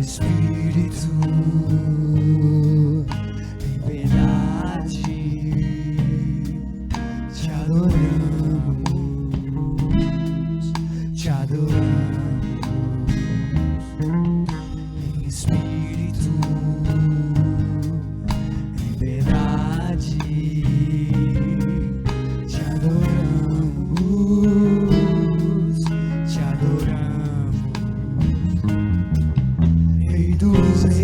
Espírito, em verdade, te adoramos, te adoramos. Em Espírito, em verdade, te adoramos, te adoramos. Rei dos reis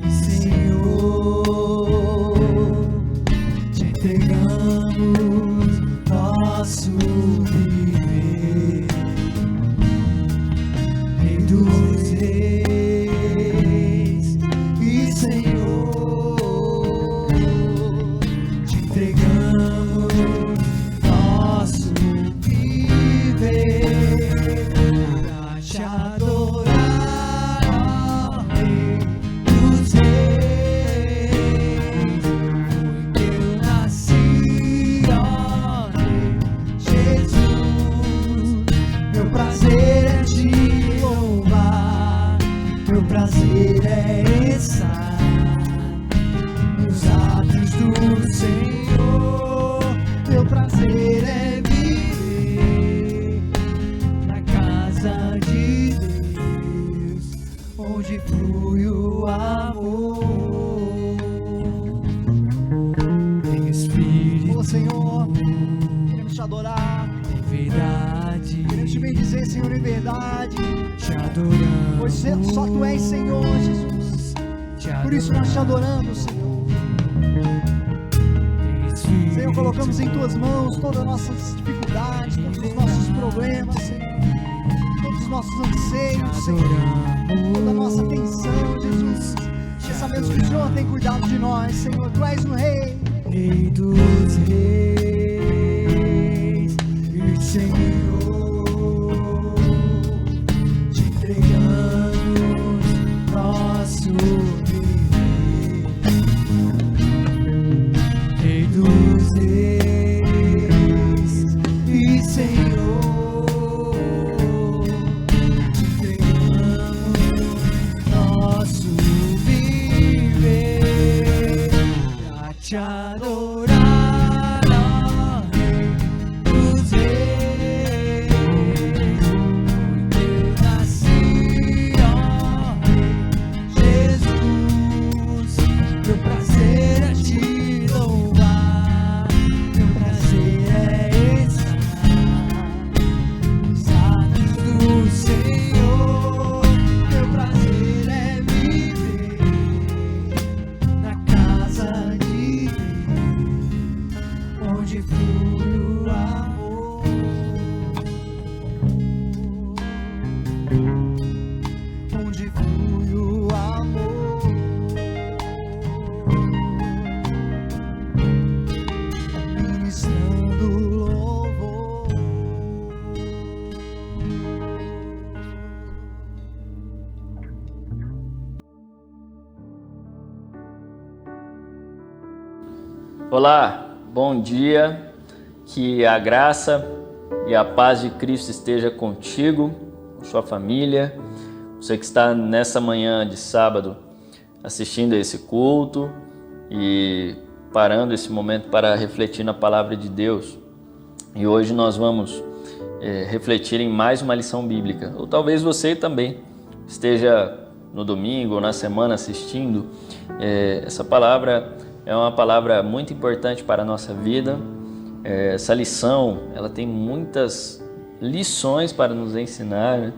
e Senhor, te entregamos nosso viver. Rei dos reis e Senhor, te entregamos nosso viver pra te adorar, ó Rei dos reis. Foi que eu nasci, ó Rei Jesus. Meu prazer é te louvar, meu prazer é estar nos atos do Senhor. Meu prazer é viver na casa de Deus, onde flui o amor. Em Espírito, Ô Senhor, queremos te adorar, em verdade, queremos te bendizer, Senhor, em verdade, te adoramos. pois só Tu és, Senhor Jesus. Por isso nós te adoramos, Senhor. Senhor, colocamos em Tuas mãos todas as nossas dificuldades, todos os nossos problemas, Senhor, todos os nossos anseios, Senhor, toda a nossa atenção, Jesus. E sabemos que o Senhor tem cuidado de nós, Senhor. Tu és o Rei. Rei dos reis e Senhor, te entregamos nosso viver. Rei dos reis e Senhor, te entregamos nosso viver pra te adorar, ó Rei dos reis. Porque eu nasci, ó Rei Jesus. Meu prazer é te louvar, meu prazer é estar nos atos do Senhor. Meu prazer é viver na casa de Deus, onde flui o amor. Onde flui o amor. Ministrando louvor. Olá, bom dia, que a graça e a paz de Cristo esteja contigo, com sua família, você que está nessa manhã de sábado assistindo a esse culto e parando esse momento para refletir na palavra de Deus. E hoje nós vamos refletir em mais uma lição bíblica, ou talvez você também esteja no domingo ou na semana assistindo. Essa palavra é uma palavra muito importante para a nossa vida. Essa lição, ela tem muitas lições para nos ensinar, né?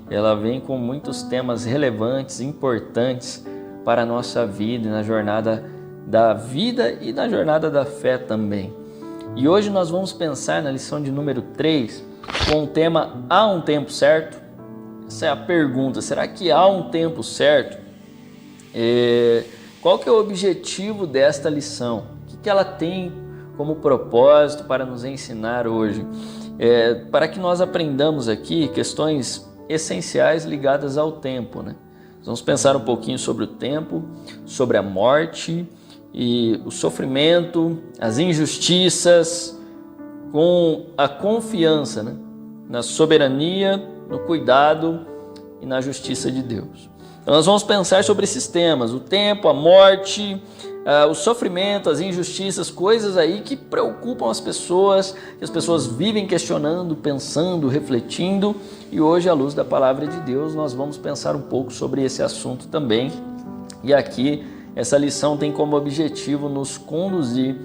Ela vem com muitos temas relevantes, importantes para a nossa vida, na jornada da vida e na jornada da fé também. E hoje nós vamos pensar na lição de número 3 com o tema Há um tempo certo? Essa é a pergunta, será que há um tempo certo? Qual que é o objetivo desta lição? O que ela tem como propósito para nos ensinar hoje? Para que nós aprendamos aqui questões essenciais ligadas ao tempo, né? Vamos pensar um pouquinho sobre o tempo, sobre a morte e o sofrimento, as injustiças, com a confiança, né, na soberania, no cuidado e na justiça de Deus. Então nós vamos pensar sobre esses temas: o tempo, a morte, o sofrimento, as injustiças, coisas aí que preocupam as pessoas, que as pessoas vivem questionando, pensando, refletindo. E hoje, à luz da palavra de Deus, nós vamos pensar um pouco sobre esse assunto também. E aqui, essa lição tem como objetivo nos conduzir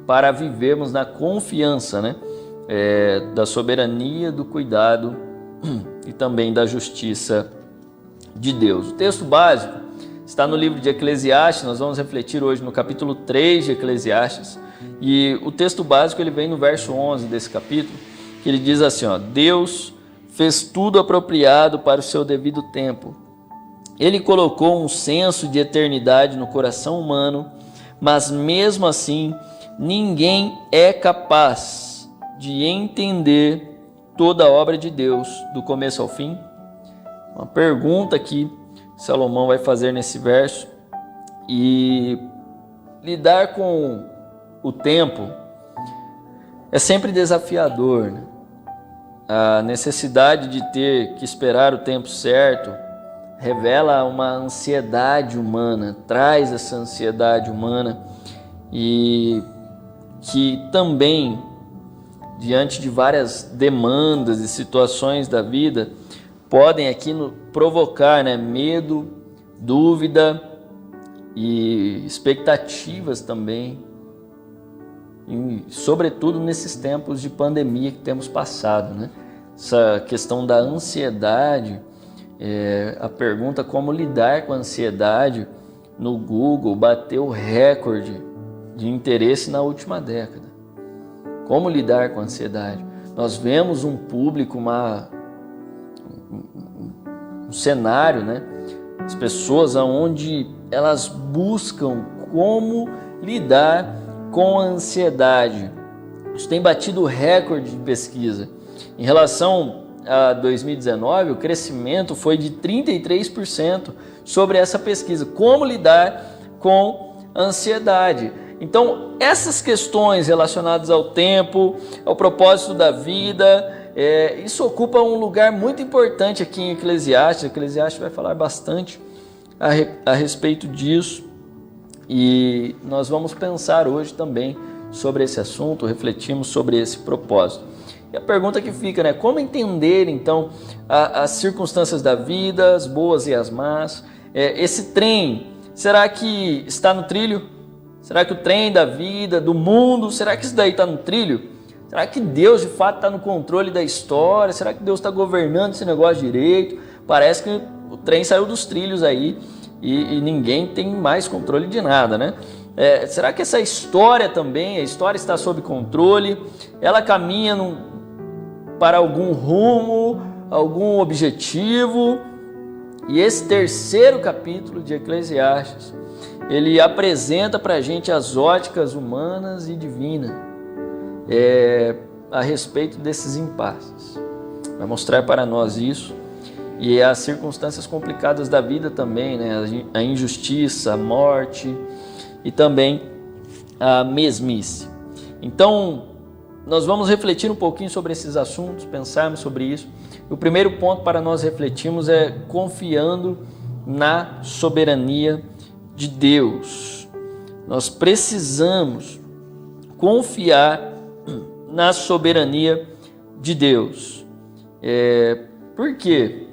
para vivermos na confiança, né? Da soberania, do cuidado e também da justiça de Deus. O texto básico está no livro de Eclesiastes. Nós vamos refletir hoje no capítulo 3 de Eclesiastes. E o texto básico ele vem no verso 11 desse capítulo, que ele diz assim, ó: Deus fez tudo apropriado para o seu devido tempo. Ele colocou um senso de eternidade no coração humano, mas mesmo assim ninguém é capaz de entender toda a obra de Deus do começo ao fim. Uma pergunta que Salomão vai fazer nesse verso. E lidar com o tempo é sempre desafiador, né? A necessidade de ter que esperar o tempo certo revela uma ansiedade humana, traz essa ansiedade humana, e que também, diante de várias demandas e situações da vida, podem aqui provocar, né, medo, dúvida e expectativas também, e sobretudo nesses tempos de pandemia que temos passado, né? Essa questão da ansiedade, a pergunta como lidar com a ansiedade no Google bateu recorde de interesse na última década. Como lidar com a ansiedade? Nós vemos um público, um cenário, né? As pessoas onde elas buscam como lidar com a ansiedade. Isso tem batido recorde de pesquisa. Em relação a 2019, o crescimento foi de 33% sobre essa pesquisa. Como lidar com a ansiedade? Então, essas questões relacionadas ao tempo, ao propósito da vida, isso ocupa um lugar muito importante aqui em Eclesiastes. Eclesiastes vai falar bastante a respeito disso, e nós vamos pensar hoje também sobre esse assunto, refletimos sobre esse propósito. E a pergunta que fica, né? Como entender então as circunstâncias da vida, as boas e as más? Esse trem, será que está no trilho? Será que o trem da vida, do mundo, será que isso daí está no trilho? Será que Deus de fato está no controle da história? Será que Deus está governando esse negócio direito? Parece que o trem saiu dos trilhos aí e ninguém tem mais controle de nada, né? Será que essa história também, a história está sob controle? Ela caminha para algum rumo, algum objetivo? E esse terceiro capítulo de Eclesiastes, ele apresenta para a gente as óticas humanas e divinas a respeito desses impasses. Vai mostrar para nós isso e as circunstâncias complicadas da vida também, né? A injustiça, a morte e também a mesmice. Então, nós vamos refletir um pouquinho sobre esses assuntos, pensarmos sobre isso. O primeiro ponto para nós refletirmos é confiando na soberania de Deus. Nós precisamos confiar na soberania de Deus. Por quê?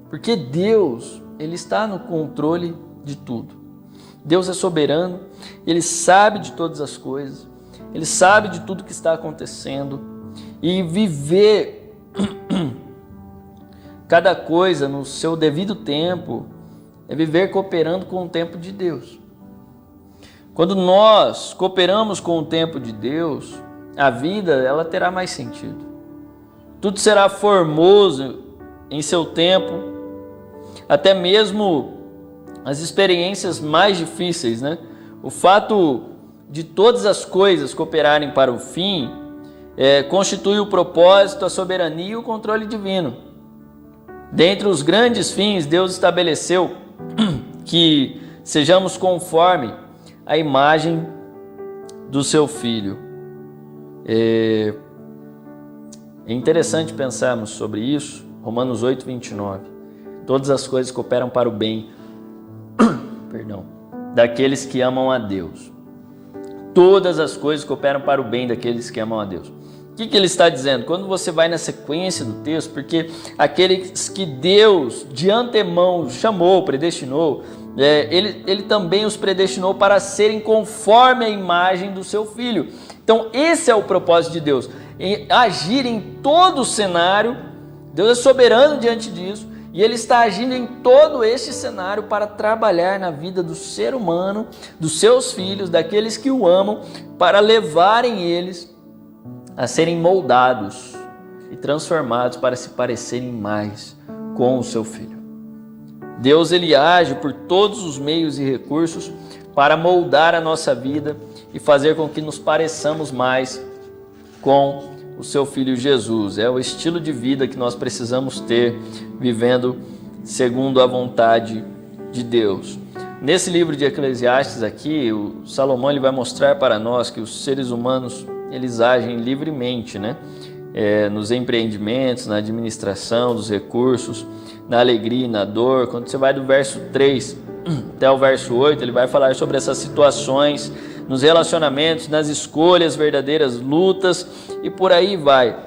Porque Deus, Ele está no controle de tudo. Deus é soberano, Ele sabe de todas as coisas, Ele sabe de tudo que está acontecendo, e viver cada coisa no seu devido tempo é viver cooperando com o tempo de Deus. Quando nós cooperamos com o tempo de Deus, a vida ela terá mais sentido. Tudo será formoso em seu tempo, até mesmo as experiências mais difíceis, né? O fato de todas as coisas cooperarem para o fim constitui o propósito, a soberania e o controle divino. Dentre os grandes fins, Deus estabeleceu que sejamos conforme a imagem do seu Filho. É interessante pensarmos sobre isso. Romanos 8, 29. todas as coisas cooperam para o bem, perdão, daqueles que amam a Deus. Todas as coisas cooperam para o bem daqueles que amam a Deus. O que ele está dizendo? Quando você vai na sequência do texto, porque aqueles que Deus de antemão chamou, predestinou, ele também os predestinou para serem conforme a imagem do seu Filho. Então esse é o propósito de Deus, agir em todo o cenário. Deus é soberano diante disso, e Ele está agindo em todo este cenário para trabalhar na vida do ser humano, dos seus filhos, daqueles que o amam, para levarem eles a serem moldados e transformados para se parecerem mais com o seu Filho. Deus, Ele age por todos os meios e recursos para moldar a nossa vida e fazer com que nos pareçamos mais com o seu Filho Jesus. É o estilo de vida que nós precisamos ter, vivendo segundo a vontade de Deus. Nesse livro de Eclesiastes aqui, o Salomão ele vai mostrar para nós que os seres humanos eles agem livremente, né? Nos empreendimentos, na administração dos recursos, na alegria e na dor. Quando você vai do verso 3 até o verso 8, ele vai falar sobre essas situações nos relacionamentos, nas escolhas verdadeiras, lutas e por aí vai.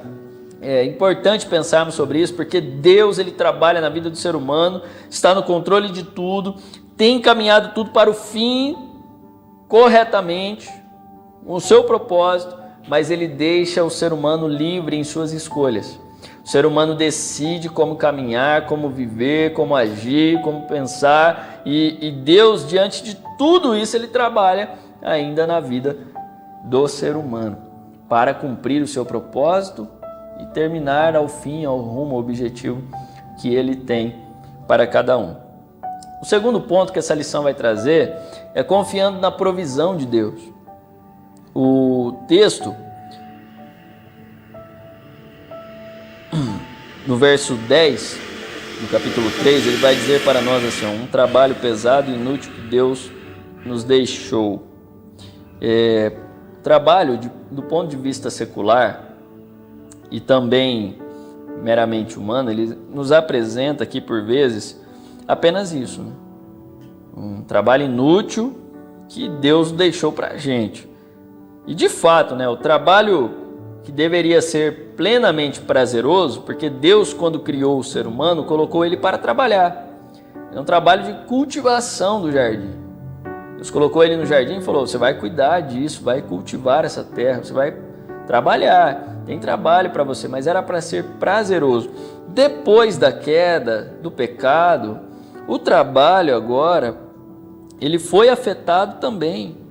É importante pensarmos sobre isso, porque Deus ele trabalha na vida do ser humano, está no controle de tudo, tem encaminhado tudo para o fim corretamente, o seu propósito, mas ele deixa o ser humano livre em suas escolhas. O ser humano decide como caminhar, como viver, como agir, como pensar, e Deus, diante de tudo isso, ele trabalha ainda na vida do ser humano, para cumprir o seu propósito e terminar ao fim, ao rumo, ao objetivo que ele tem para cada um. O segundo ponto que essa lição vai trazer é confiando na provisão de Deus. O texto, no verso 10, no capítulo 3, ele vai dizer para nós assim: um trabalho pesado e inútil que Deus nos deixou. Trabalho, do ponto de vista secular e também meramente humano, ele nos apresenta aqui por vezes apenas isso, né? Um trabalho inútil que Deus deixou para a gente. E de fato, né, o trabalho que deveria ser plenamente prazeroso, porque Deus, quando criou o ser humano, colocou ele para trabalhar. É um trabalho de cultivação do jardim. Deus colocou ele no jardim e falou: você vai cuidar disso, vai cultivar essa terra, você vai trabalhar, tem trabalho para você, mas era para ser prazeroso. Depois da queda, do pecado, o trabalho agora, ele foi afetado também.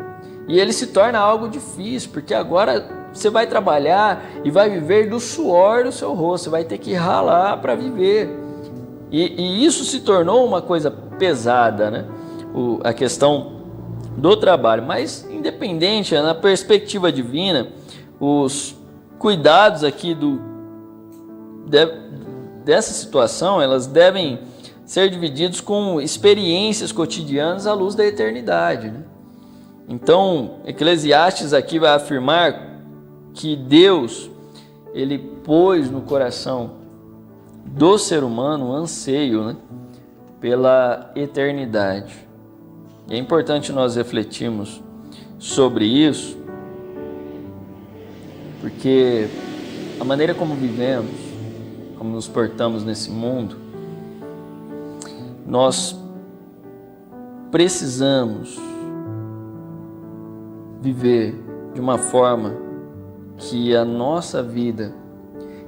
E ele se torna algo difícil, porque agora você vai trabalhar e vai viver do suor do seu rosto, você vai ter que ralar para viver. E isso se tornou uma coisa pesada, né? A questão do trabalho. Mas independente, na perspectiva divina, os cuidados aqui dessa situação, elas devem ser divididos com experiências cotidianas à luz da eternidade, né? Então, Eclesiastes aqui vai afirmar que Deus, ele pôs no coração do ser humano um anseio, né, pela eternidade. E é importante nós refletirmos sobre isso, porque a maneira como vivemos, como nos portamos nesse mundo, nós precisamos viver de uma forma que a nossa vida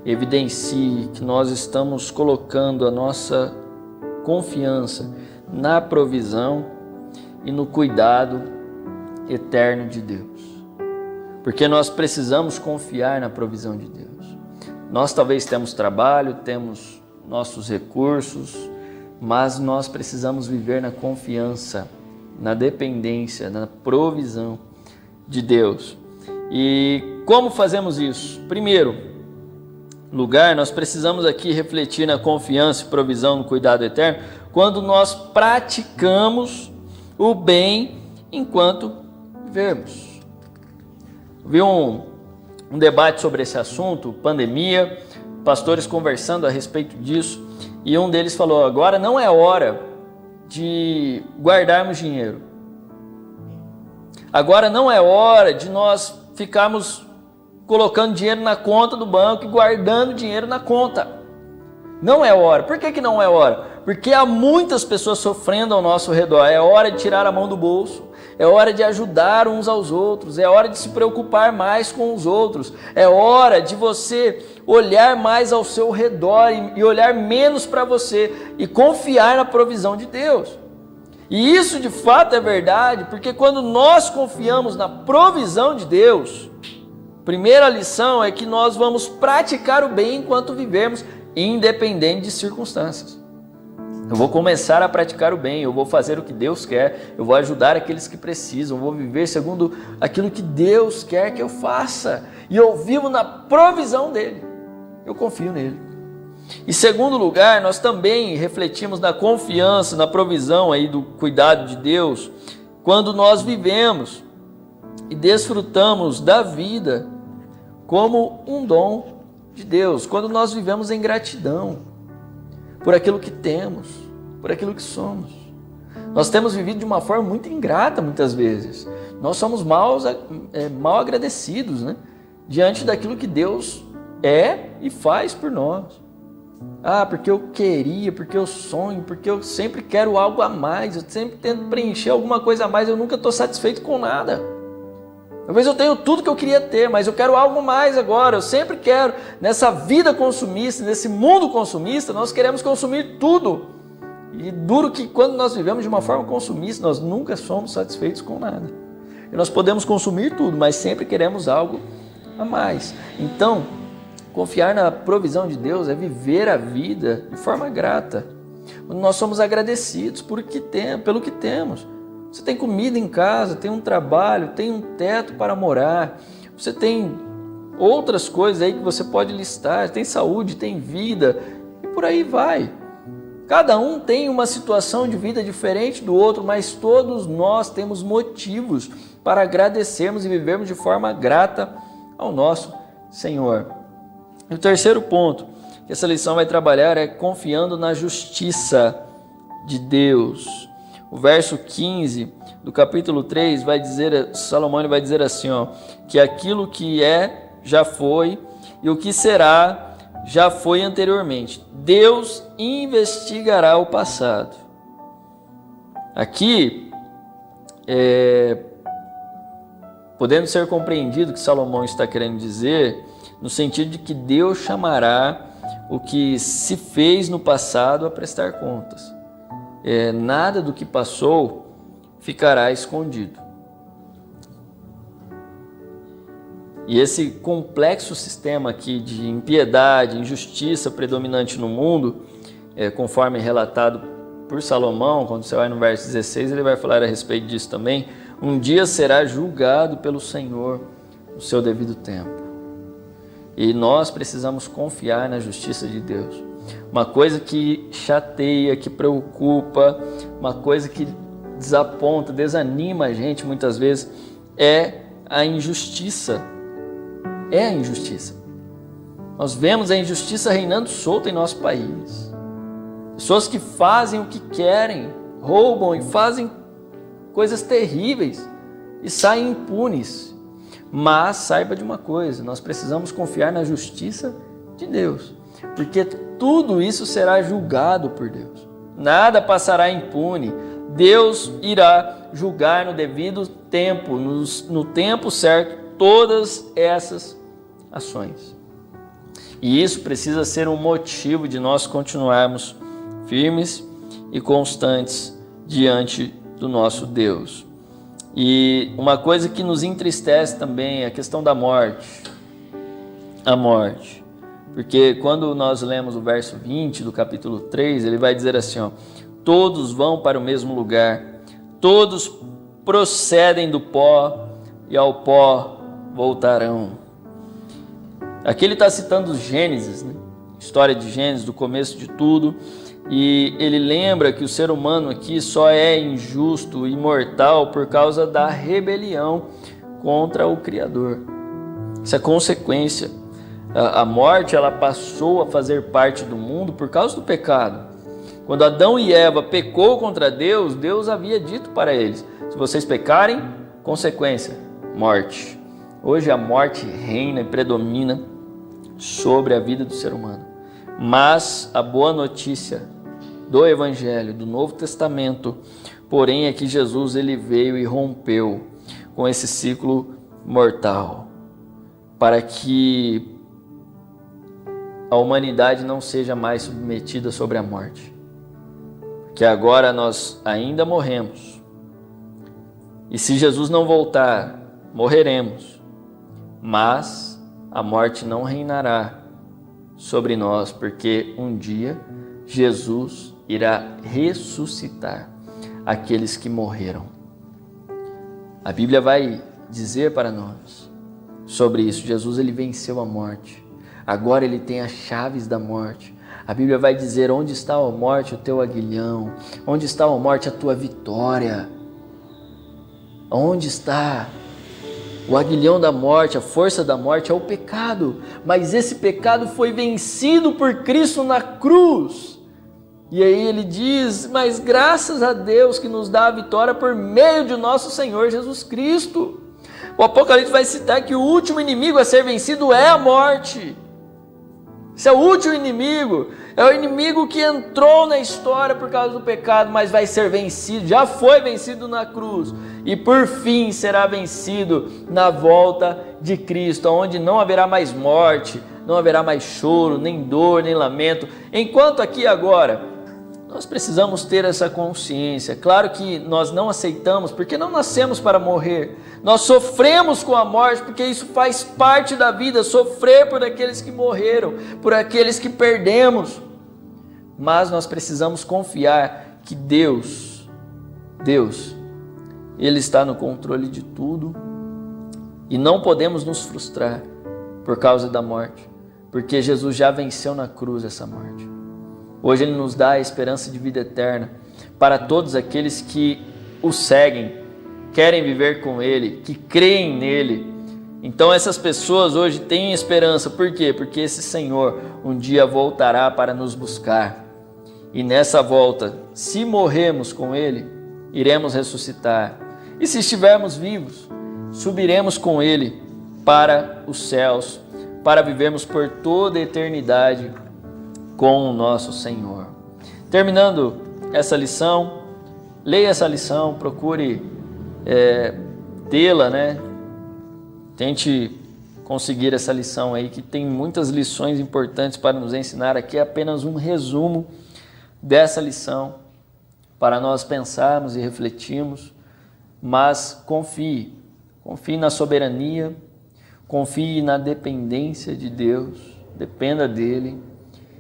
evidencie que nós estamos colocando a nossa confiança na provisão e no cuidado eterno de Deus. Porque nós precisamos confiar na provisão de Deus. Nós talvez temos trabalho, temos nossos recursos, mas nós precisamos viver na confiança, na dependência, na provisão de Deus. E como fazemos isso? Primeiro lugar, nós precisamos aqui refletir na confiança e provisão no cuidado eterno quando nós praticamos o bem enquanto vivemos. Vi um debate sobre esse assunto, pandemia, pastores conversando a respeito disso, e um deles falou: agora não é hora de guardarmos dinheiro. Agora não é hora de nós ficarmos colocando dinheiro na conta do banco e guardando dinheiro na conta. Não é hora. Por que não é hora? Porque há muitas pessoas sofrendo ao nosso redor. É hora de tirar a mão do bolso. É hora de ajudar uns aos outros. É hora de se preocupar mais com os outros. É hora de você olhar mais ao seu redor e olhar menos para você e confiar na provisão de Deus. E isso de fato é verdade, porque quando nós confiamos na provisão de Deus, primeira lição é que nós vamos praticar o bem enquanto vivermos, independente de circunstâncias. Eu vou começar a praticar o bem, eu vou fazer o que Deus quer, eu vou ajudar aqueles que precisam, eu vou viver segundo aquilo que Deus quer que eu faça. E eu vivo na provisão dele, eu confio nele. Em segundo lugar, nós também refletimos na confiança, na provisão aí do cuidado de Deus, quando nós vivemos e desfrutamos da vida como um dom de Deus, quando nós vivemos em gratidão por aquilo que temos, por aquilo que somos. Nós temos vivido de uma forma muito ingrata muitas vezes. Nós somos mal agradecidos, né? Diante daquilo que Deus é e faz por nós. Ah, porque eu queria, porque eu sonho, porque eu sempre quero algo a mais, eu sempre tento preencher alguma coisa a mais, eu nunca estou satisfeito com nada. Talvez eu tenha tudo que eu queria ter, mas eu quero algo mais agora, eu sempre quero. Nessa vida consumista, nesse mundo consumista, nós queremos consumir tudo. E duro que quando nós vivemos de uma forma consumista, nós nunca somos satisfeitos com nada. E nós podemos consumir tudo, mas sempre queremos algo a mais. Então, confiar na provisão de Deus é viver a vida de forma grata. Quando nós somos agradecidos pelo que temos. Você tem comida em casa, tem um trabalho, tem um teto para morar. Você tem outras coisas aí que você pode listar. Tem saúde, tem vida e por aí vai. Cada um tem uma situação de vida diferente do outro, mas todos nós temos motivos para agradecermos e vivermos de forma grata ao nosso Senhor. E o terceiro ponto que essa lição vai trabalhar é confiando na justiça de Deus. O verso 15 do capítulo 3 vai dizer, Salomão vai dizer assim, que aquilo que é, já foi, e o que será, já foi anteriormente. Deus investigará o passado. Aqui, podendo ser compreendido o que Salomão está querendo dizer, no sentido de que Deus chamará o que se fez no passado a prestar contas. Nada do que passou ficará escondido. E esse complexo sistema aqui de impiedade, injustiça predominante no mundo, conforme relatado por Salomão, quando você vai no verso 16, ele vai falar a respeito disso também, um dia será julgado pelo Senhor no seu devido tempo. E nós precisamos confiar na justiça de Deus. Uma coisa que chateia, que preocupa, uma coisa que desaponta, desanima a gente muitas vezes, é a injustiça. É a injustiça. Nós vemos a injustiça reinando solta em nosso país. Pessoas que fazem o que querem, roubam e fazem coisas terríveis e saem impunes. Mas saiba de uma coisa, nós precisamos confiar na justiça de Deus, porque tudo isso será julgado por Deus. Nada passará impune. Deus irá julgar no devido tempo, no tempo certo, todas essas ações. E isso precisa ser um motivo de nós continuarmos firmes e constantes diante do nosso Deus. E uma coisa que nos entristece também é a questão da morte. A morte. Porque quando nós lemos o verso 20 do capítulo 3, ele vai dizer assim, todos vão para o mesmo lugar, todos procedem do pó e ao pó voltarão. Aqui ele está citando os Gênesis, né? História de Gênesis, do começo de tudo, e ele lembra que o ser humano aqui só é injusto e mortal por causa da rebelião contra o Criador. Isso é consequência. A morte, ela passou a fazer parte do mundo por causa do pecado. Quando Adão e Eva pecou contra Deus, Deus havia dito para eles: se vocês pecarem, consequência, morte. Hoje a morte reina e predomina sobre a vida do ser humano. Mas a boa notícia do Evangelho, do Novo Testamento, porém, é que Jesus ele veio e rompeu com esse ciclo mortal, para que a humanidade não seja mais submetida sobre a morte. Que agora nós ainda morremos. E se Jesus não voltar, morreremos. Mas a morte não reinará sobre nós, porque um dia Jesus irá ressuscitar aqueles que morreram. A Bíblia vai dizer para nós sobre isso. Jesus ele venceu a morte. Agora ele tem as chaves da morte. A Bíblia vai dizer: onde está a morte, o teu aguilhão? Onde está a morte, a tua vitória? Onde está o aguilhão da morte, a força da morte? É o pecado. Mas esse pecado foi vencido por Cristo na cruz. E aí ele diz: mas graças a Deus que nos dá a vitória por meio de nosso Senhor Jesus Cristo. O Apocalipse vai citar que o último inimigo a ser vencido é a morte. Esse é o último inimigo, é o inimigo que entrou na história por causa do pecado, mas vai ser vencido, já foi vencido na cruz e por fim será vencido na volta de Cristo, onde não haverá mais morte, não haverá mais choro, nem dor, nem lamento. Enquanto aqui agora, nós precisamos ter essa consciência. Claro que nós não aceitamos, porque não nascemos para morrer. Nós sofremos com a morte, porque isso faz parte da vida, sofrer por aqueles que morreram, por aqueles que perdemos. Mas nós precisamos confiar que Deus, Ele está no controle de tudo e não podemos nos frustrar por causa da morte, porque Jesus já venceu na cruz essa morte. Hoje Ele nos dá a esperança de vida eterna para todos aqueles que o seguem, querem viver com Ele, que creem nele. Então essas pessoas hoje têm esperança. Por quê? Porque esse Senhor um dia voltará para nos buscar. E nessa volta, se morrermos com Ele, iremos ressuscitar. E se estivermos vivos, subiremos com Ele para os céus, para vivermos por toda a eternidade com o nosso Senhor. Terminando essa lição, leia essa lição, procure tê-la, né? Tente conseguir essa lição aí, que tem muitas lições importantes para nos ensinar. Aqui é apenas um resumo dessa lição para nós pensarmos e refletirmos, mas confie na soberania, confie na dependência de Deus, dependa dele.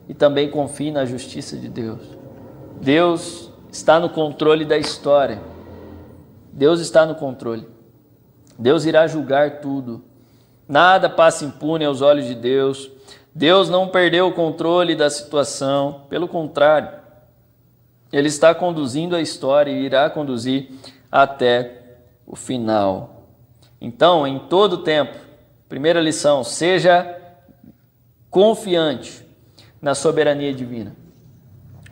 E também confie na justiça de Deus. Deus está no controle da história. Deus está no controle. Deus irá julgar tudo. Nada passa impune aos olhos de Deus. Deus não perdeu o controle da situação. Pelo contrário, Ele está conduzindo a história e irá conduzir até o final. Então, em todo tempo, primeira lição, seja confiante na soberania divina.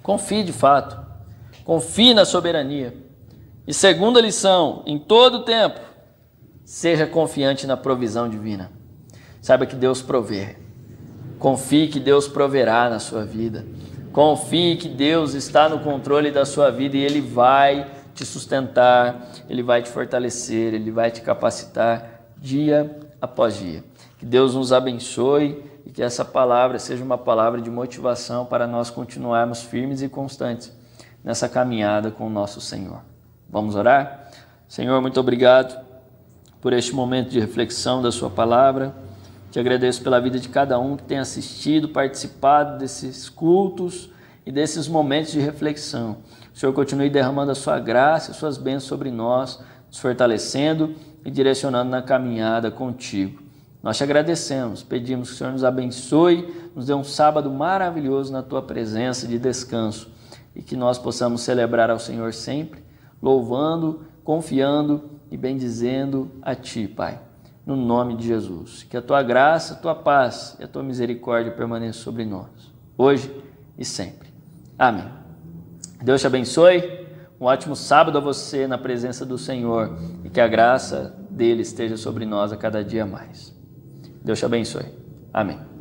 Confie de fato. Confie na soberania. E segunda lição, em todo tempo, seja confiante na provisão divina. Saiba que Deus provê. Confie que Deus proverá na sua vida. Confie que Deus está no controle da sua vida e Ele vai te sustentar, Ele vai te fortalecer, Ele vai te capacitar dia após dia. Que Deus nos abençoe e que essa palavra seja uma palavra de motivação para nós continuarmos firmes e constantes nessa caminhada com o nosso Senhor. Vamos orar? Senhor, muito obrigado por este momento de reflexão da sua palavra. Te agradeço pela vida de cada um que tem assistido, participado desses cultos e desses momentos de reflexão. O Senhor continue derramando a sua graça e suas bênçãos sobre nós, nos fortalecendo e direcionando na caminhada contigo. Nós te agradecemos, pedimos que o Senhor nos abençoe, nos dê um sábado maravilhoso na tua presença de descanso e que nós possamos celebrar ao Senhor sempre, louvando, confiando e bendizendo a ti, Pai. no nome de Jesus. Que a tua graça, a tua paz e a tua misericórdia permaneçam sobre nós, hoje e sempre. Amém. Deus te abençoe. Um ótimo sábado a você na presença do Senhor e que a graça dele esteja sobre nós a cada dia mais. Deus te abençoe. Amém.